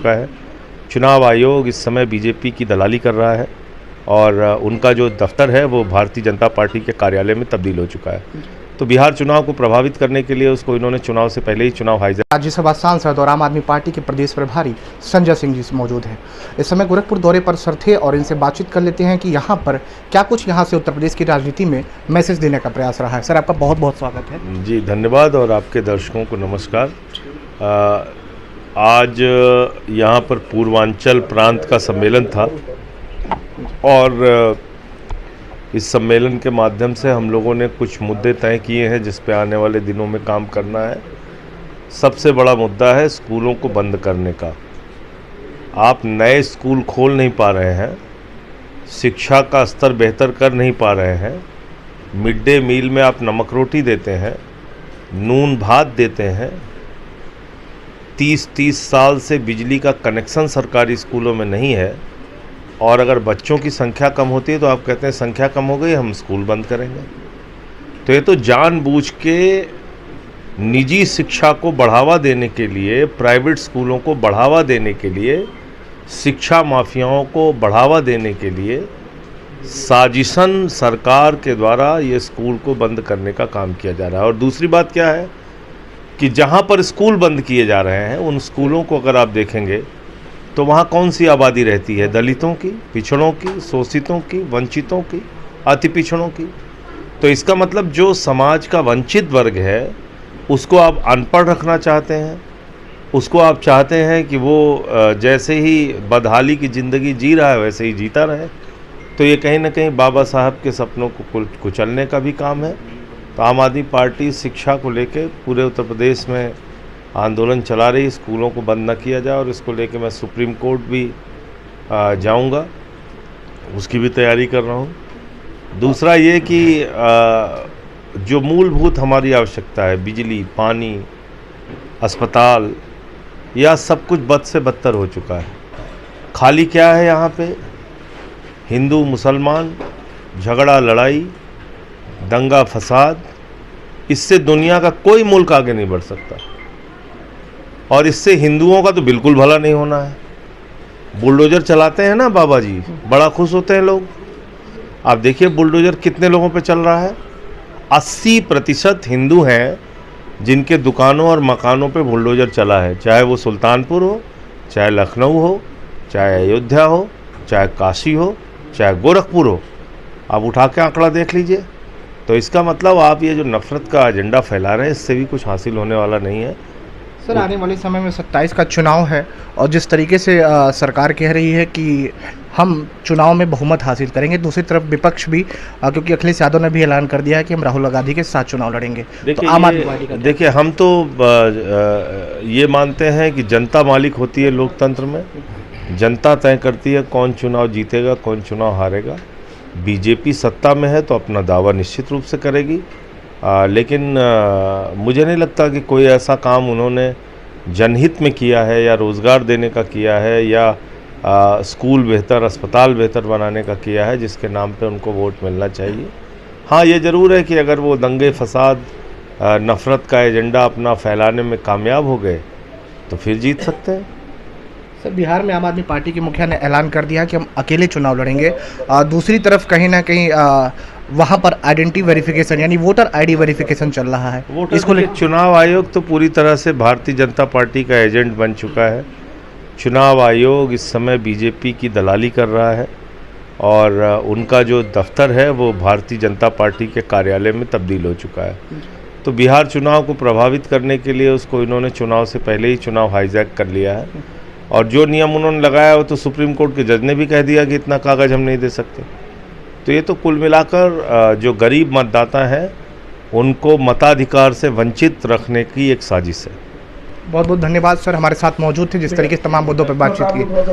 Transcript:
है। चुनाव आयोग इस समय बीजेपी की दलाली कर रहा है और उनका जो दफ्तर है वो भारतीय जनता पार्टी के कार्यालय में तब्दील हो चुका है। तो बिहार चुनाव को प्रभावित करने के लिए उसको इन्होंने चुनाव से पहले ही चुनाव हाईजैक। राज्यसभा सांसद और आम आदमी पार्टी के प्रदेश प्रभारी संजय सिंह जी मौजूद हैं। इस समय गोरखपुर दौरे पर सर थे और इनसे बातचीत कर लेते हैं कि यहाँ पर क्या कुछ यहाँ से उत्तर प्रदेश की राजनीति में मैसेज देने का प्रयास रहा है। सर, आपका बहुत बहुत स्वागत है। जी धन्यवाद और आपके दर्शकों को नमस्कार। आज यहाँ पर पूर्वांचल प्रांत का सम्मेलन था और इस सम्मेलन के माध्यम से हम लोगों ने कुछ मुद्दे तय किए हैं जिस पे आने वाले दिनों में काम करना है। सबसे बड़ा मुद्दा है स्कूलों को बंद करने का। आप नए स्कूल खोल नहीं पा रहे हैं, शिक्षा का स्तर बेहतर कर नहीं पा रहे हैं, मिड डे मील में आप नमक रोटी देते हैं, नून भात देते हैं, 30 साल से बिजली का कनेक्शन सरकारी स्कूलों में नहीं है और अगर बच्चों की संख्या कम होती है तो आप कहते हैं संख्या कम हो गई, हम स्कूल बंद करेंगे। तो ये तो जानबूझ के निजी शिक्षा को बढ़ावा देने के लिए, प्राइवेट स्कूलों को बढ़ावा देने के लिए, शिक्षा माफियाओं को बढ़ावा देने के लिए साजिशन सरकार के द्वारा ये स्कूल को बंद करने का काम किया जा रहा है। और दूसरी बात क्या है कि जहाँ पर स्कूल बंद किए जा रहे हैं उन स्कूलों को अगर आप देखेंगे तो वहाँ कौन सी आबादी रहती है? दलितों की, पिछड़ों की, शोषितों की, वंचितों की, अति पिछड़ों की। तो इसका मतलब जो समाज का वंचित वर्ग है उसको आप अनपढ़ रखना चाहते हैं, उसको आप चाहते हैं कि वो जैसे ही बदहाली की ज़िंदगी जी रहा है वैसे ही जीता रहे। तो ये कहीं ना कहीं बाबा साहब के सपनों को कुचलने का भी काम है। तो आम आदमी पार्टी शिक्षा को लेकर पूरे उत्तर प्रदेश में आंदोलन चला रही, स्कूलों को बंद न किया जाए और इसको लेके मैं सुप्रीम कोर्ट भी जाऊंगा, उसकी भी तैयारी कर रहा हूं। दूसरा ये कि जो मूलभूत हमारी आवश्यकता है, बिजली, पानी, अस्पताल, यह सब कुछ बद से बदतर हो चुका है। खाली क्या है यहाँ पे? हिंदू मुसलमान, झगड़ा लड़ाई, दंगा फसाद। इससे दुनिया का कोई मुल्क आगे नहीं बढ़ सकता और इससे हिंदुओं का तो बिल्कुल भला नहीं होना है। बुलडोजर चलाते हैं ना बाबा जी, बड़ा खुश होते हैं लोग। आप देखिए बुलडोजर कितने लोगों पे चल रहा है। 80% हिंदू हैं जिनके दुकानों और मकानों पे बुलडोजर चला है, चाहे वो सुल्तानपुर हो, चाहे लखनऊ हो, चाहे अयोध्या हो, चाहे काशी हो, चाहे गोरखपुर हो। आप उठा के आंकड़ा देख लीजिए। तो इसका मतलब आप ये जो नफरत का एजेंडा फैला रहे हैं इससे भी कुछ हासिल होने वाला नहीं है। सर, आने वाले समय में 27 का चुनाव है और जिस तरीके से सरकार कह रही है कि हम चुनाव में बहुमत हासिल करेंगे, दूसरी तरफ विपक्ष भी क्योंकि अखिलेश यादव ने भी ऐलान कर दिया है कि हम राहुल गांधी के साथ चुनाव लड़ेंगे। तो आम आदमी पार्टी का देखिए, हम तो ये मानते हैं कि जनता मालिक होती है लोकतंत्र में। जनता तय करती है कौन चुनाव जीतेगा, कौन चुनाव हारेगा। बीजेपी सत्ता में है तो अपना दावा निश्चित रूप से करेगी, लेकिन मुझे नहीं लगता कि कोई ऐसा काम उन्होंने जनहित में किया है या रोज़गार देने का किया है या स्कूल बेहतर, अस्पताल बेहतर बनाने का किया है जिसके नाम पे उनको वोट मिलना चाहिए। हाँ, ये ज़रूर है कि अगर वो दंगे फसाद, नफ़रत का एजेंडा अपना फैलाने में कामयाब हो गए तो फिर जीत सकते हैं। सर, बिहार में आम आदमी पार्टी के मुखिया ने ऐलान कर दिया कि हम अकेले चुनाव लड़ेंगे। दूसरी तरफ कहीं ना कहीं वहाँ पर आइडेंटिटी वेरिफिकेशन यानी वोटर आईडी वेरिफिकेशन चल रहा है। इसको चुनाव आयोग तो पूरी तरह से भारतीय जनता पार्टी का एजेंट बन चुका है। चुनाव आयोग इस समय बीजेपी की दलाली कर रहा है और उनका जो दफ्तर है वो भारतीय जनता पार्टी के कार्यालय में तब्दील हो चुका है। तो बिहार चुनाव को प्रभावित करने के लिए उसको इन्होंने चुनाव से पहले ही चुनाव हाईजैक कर लिया है और जो नियम उन्होंने लगाया वो तो सुप्रीम कोर्ट के जज ने भी कह दिया कि इतना कागज़ हम नहीं दे सकते। तो ये तो कुल मिलाकर जो गरीब मतदाता हैं उनको मताधिकार से वंचित रखने की एक साजिश है। बहुत बहुत धन्यवाद सर, हमारे साथ मौजूद थे, जिस तरीके से तमाम मुद्दों पर बातचीत की।